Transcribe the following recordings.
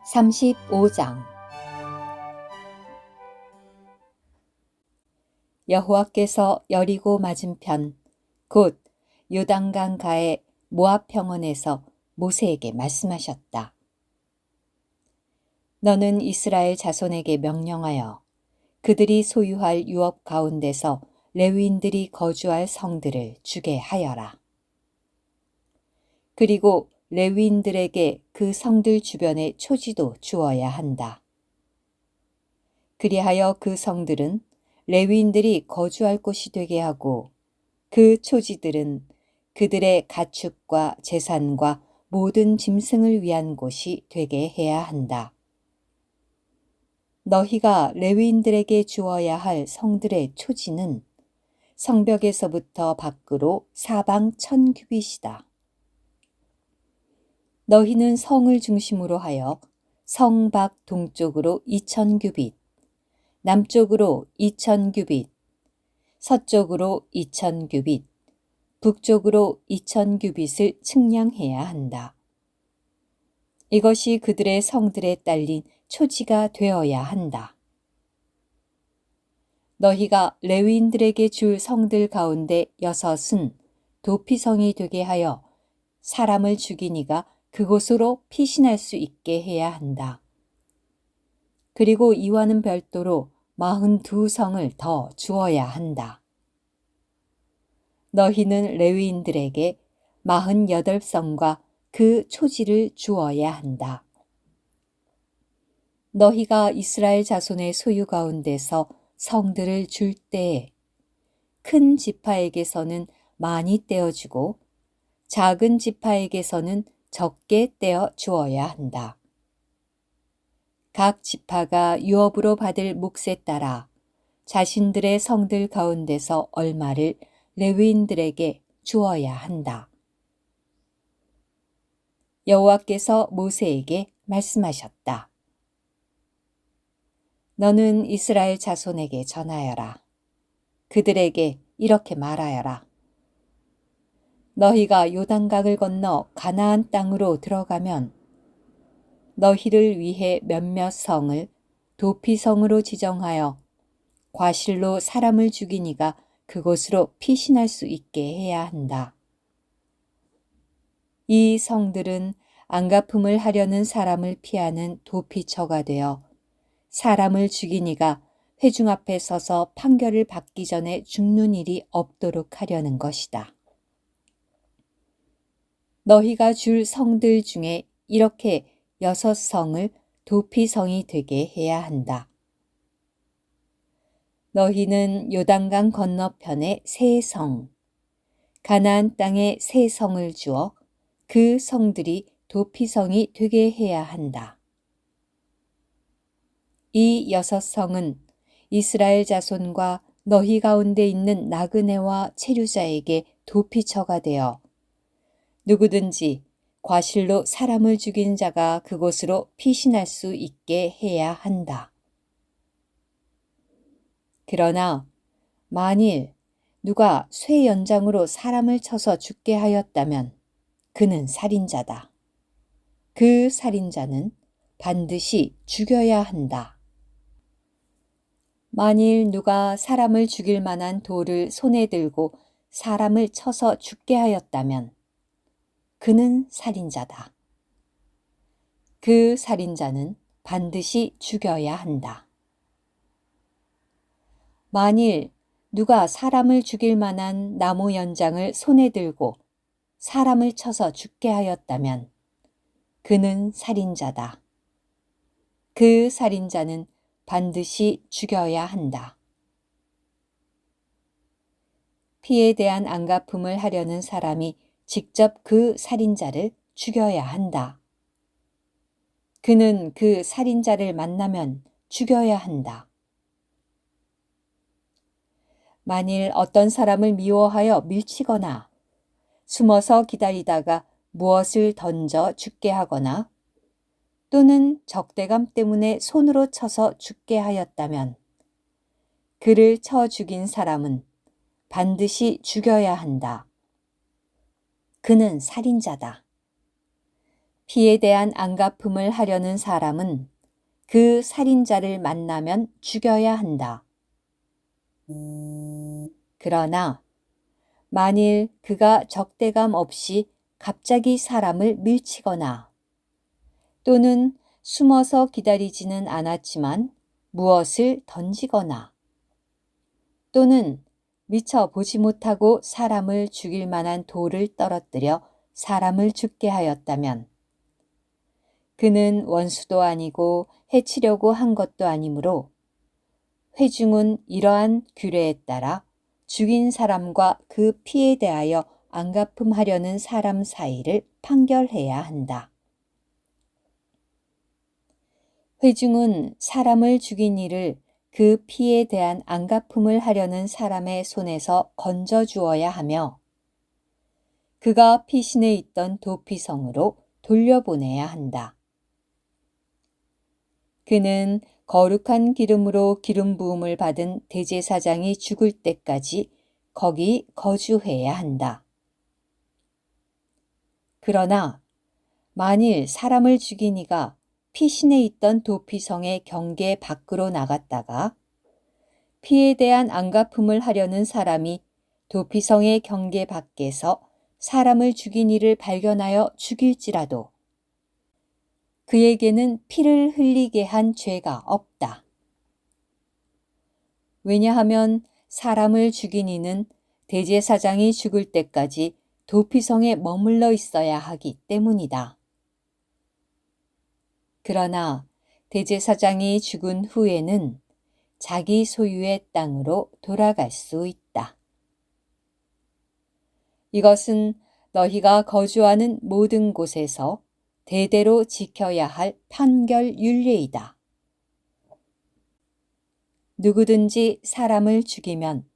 35장 여호와께서 여리고 맞은편 곧 요단강 가에 모압 평원에서 모세에게 말씀하셨다. 너는 이스라엘 자손에게 명령하여 그들이 소유할 유업 가운데서 레위인들이 거주할 성들을 주게 하여라. 그리고 레위인들에게 그 성들 주변에 초지도 주어야 한다. 그리하여 그 성들은 레위인들이 거주할 곳이 되게 하고 그 초지들은 그들의 가축과 재산과 모든 짐승을 위한 곳이 되게 해야 한다. 너희가 레위인들에게 주어야 할 성들의 초지는 성벽에서부터 밖으로 사방 1000규빗이다. 너희는 성을 중심으로 하여 성 밖 동쪽으로 2000규빗, 남쪽으로 2000규빗, 서쪽으로 2000규빗, 북쪽으로 2000규빗을 측량해야 한다. 이것이 그들의 성들에 딸린 초지가 되어야 한다. 너희가 레위인들에게 줄 성들 가운데 6은 도피성이 되게 하여 사람을 죽인 이가 그곳으로 피신할 수 있게 해야 한다. 그리고 이와는 별도로 42성을 더 주어야 한다. 너희는 레위인들에게 48성과 그 초지를 주어야 한다. 너희가 이스라엘 자손의 소유 가운데서 성들을 줄 때에 큰 지파에게서는 많이 떼어주고 작은 지파에게서는 적게 떼어 주어야 한다. 각 지파가 유업으로 받을 몫에 따라 자신들의 성들 가운데서 얼마를 레위인들에게 주어야 한다. 여호와께서 모세에게 말씀하셨다. 너는 이스라엘 자손에게 전하여라. 그들에게 이렇게 말하여라. 너희가 요단강을 건너 가나안 땅으로 들어가면 너희를 위해 몇몇 성을 도피성으로 지정하여 과실로 사람을 죽인 이가 그곳으로 피신할 수 있게 해야 한다. 이 성들은 안가품을 하려는 사람을 피하는 도피처가 되어 사람을 죽인 이가 회중 앞에 서서 판결을 받기 전에 죽는 일이 없도록 하려는 것이다. 너희가 줄 성들 중에 이렇게 6성을 도피성이 되게 해야 한다. 너희는 요단강 건너편에 3성, 가나안 땅에 3성을 주어 그 성들이 도피성이 되게 해야 한다. 이 6성은 이스라엘 자손과 너희 가운데 있는 나그네와 체류자에게 도피처가 되어 누구든지 과실로 사람을 죽인 자가 그곳으로 피신할 수 있게 해야 한다. 그러나 만일 누가 쇠 연장으로 사람을 쳐서 죽게 하였다면 그는 살인자다. 그 살인자는 반드시 죽여야 한다. 만일 누가 사람을 죽일 만한 돌을 손에 들고 사람을 쳐서 죽게 하였다면 그는 살인자다. 그 살인자는 반드시 죽여야 한다. 만일 누가 사람을 죽일 만한 나무 연장을 손에 들고 사람을 쳐서 죽게 하였다면 그는 살인자다. 그 살인자는 반드시 죽여야 한다. 피에 대한 안가품을 하려는 사람이 직접 그 살인자를 죽여야 한다. 그는 그 살인자를 만나면 죽여야 한다. 만일 어떤 사람을 미워하여 밀치거나 숨어서 기다리다가 무엇을 던져 죽게 하거나 또는 적대감 때문에 손으로 쳐서 죽게 하였다면 그를 쳐 죽인 사람은 반드시 죽여야 한다. 그는 살인자다. 피에 대한 안갚음을 하려는 사람은 그 살인자를 만나면 죽여야 한다. 그러나 만일 그가 적대감 없이 갑자기 사람을 밀치거나 또는 숨어서 기다리지는 않았지만 무엇을 던지거나 또는 미처 보지 못하고 사람을 죽일 만한 돌을 떨어뜨려 사람을 죽게 하였다면 그는 원수도 아니고 해치려고 한 것도 아니므로 회중은 이러한 규례에 따라 죽인 사람과 그 피에 대하여 안갚음하려는 사람 사이를 판결해야 한다. 회중은 사람을 죽인 이를 그 피에 대한 안갚음을 하려는 사람의 손에서 건져 주어야 하며 그가 피신해 있던 도피성으로 돌려보내야 한다. 그는 거룩한 기름으로 기름 부음을 받은 대제사장이 죽을 때까지 거기 거주해야 한다. 그러나 만일 사람을 죽인 이가 피신해 있던 도피성의 경계 밖으로 나갔다가 피에 대한 안갚음을 하려는 사람이 도피성의 경계 밖에서 사람을 죽인 이를 발견하여 죽일지라도 그에게는 피를 흘리게 한 죄가 없다. 왜냐하면 사람을 죽인 이는 대제사장이 죽을 때까지 도피성에 머물러 있어야 하기 때문이다. 그러나 대제사장이 죽은 후에는 자기 소유의 땅으로 돌아갈 수 있다. 이것은 너희가 거주하는 모든 곳에서 대대로 지켜야 할 판결 율례이다. 누구든지 사람을 죽이면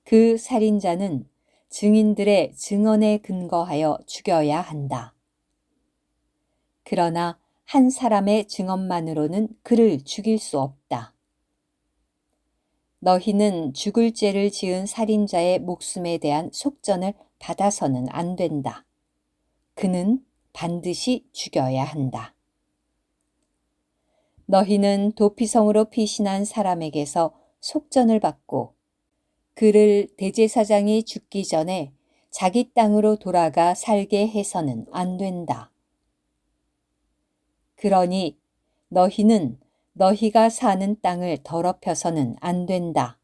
그 살인자는 증인들의 증언에 근거하여 죽여야 한다. 그러나 한 사람의 증언만으로는 그를 죽일 수 없다. 너희는 죽을 죄를 지은 살인자의 목숨에 대한 속전을 받아서는 안 된다. 그는 반드시 죽여야 한다. 너희는 도피성으로 피신한 사람에게서 속전을 받고 그를 대제사장이 죽기 전에 자기 땅으로 돌아가 살게 해서는 안 된다. 그러니 너희는 너희가 사는 땅을 더럽혀서는 안 된다.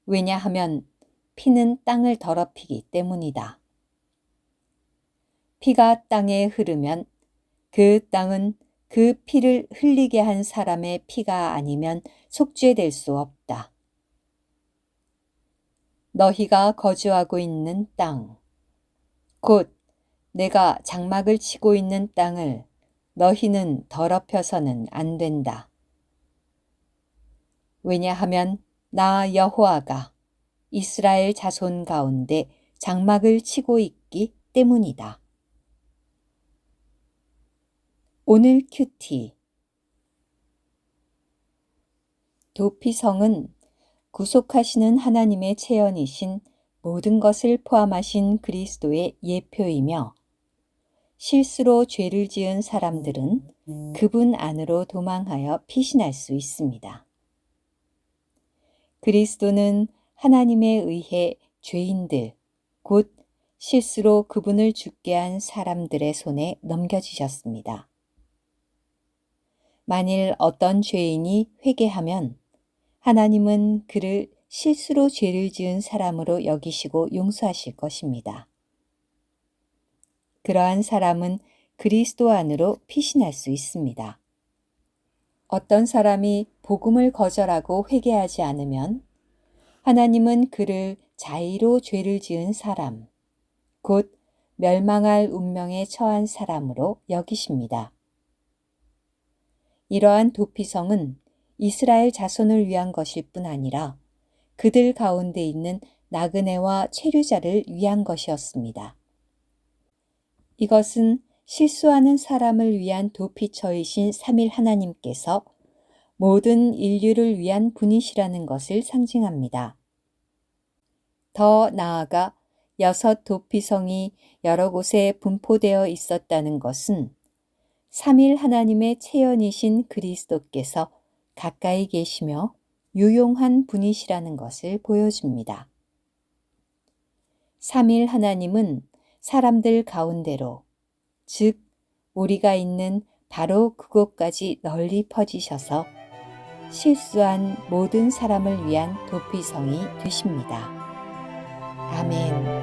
왜냐하면 피는 땅을 더럽히기 때문이다. 피가 땅에 흐르면 그 땅은 그 피를 흘리게 한 사람의 피가 아니면 속죄될 수 없다. 너희가 거주하고 있는 땅, 곧 내가 장막을 치고 있는 땅을 너희는 더럽혀서는 안 된다. 왜냐하면 나 여호와가 이스라엘 자손 가운데 장막을 치고 있기 때문이다. 오늘 큐티. 도피성은 구속하시는 하나님의 체현이신 모든 것을 포함하신 그리스도의 예표이며 실수로 죄를 지은 사람들은 그분 안으로 도망하여 피신할 수 있습니다. 그리스도는 하나님에 의해 죄인들, 곧 실수로 그분을 죽게 한 사람들의 손에 넘겨지셨습니다. 만일 어떤 죄인이 회개하면 하나님은 그를 실수로 죄를 지은 사람으로 여기시고 용서하실 것입니다. 그러한 사람은 그리스도 안으로 피신할 수 있습니다. 어떤 사람이 복음을 거절하고 회개하지 않으면 하나님은 그를 자의로 죄를 지은 사람, 곧 멸망할 운명에 처한 사람으로 여기십니다. 이러한 도피성은 이스라엘 자손을 위한 것일 뿐 아니라 그들 가운데 있는 나그네와 체류자를 위한 것이었습니다. 이것은 실수하는 사람을 위한 도피처이신 삼일 하나님께서 모든 인류를 위한 분이시라는 것을 상징합니다. 더 나아가 6 도피성이 여러 곳에 분포되어 있었다는 것은 삼일 하나님의 체현이신 그리스도께서 가까이 계시며 유용한 분이시라는 것을 보여줍니다. 삼일 하나님은 사람들 가운데로, 즉 우리가 있는 바로 그곳까지 널리 퍼지셔서 실수한 모든 사람을 위한 도피성이 되십니다. 아멘.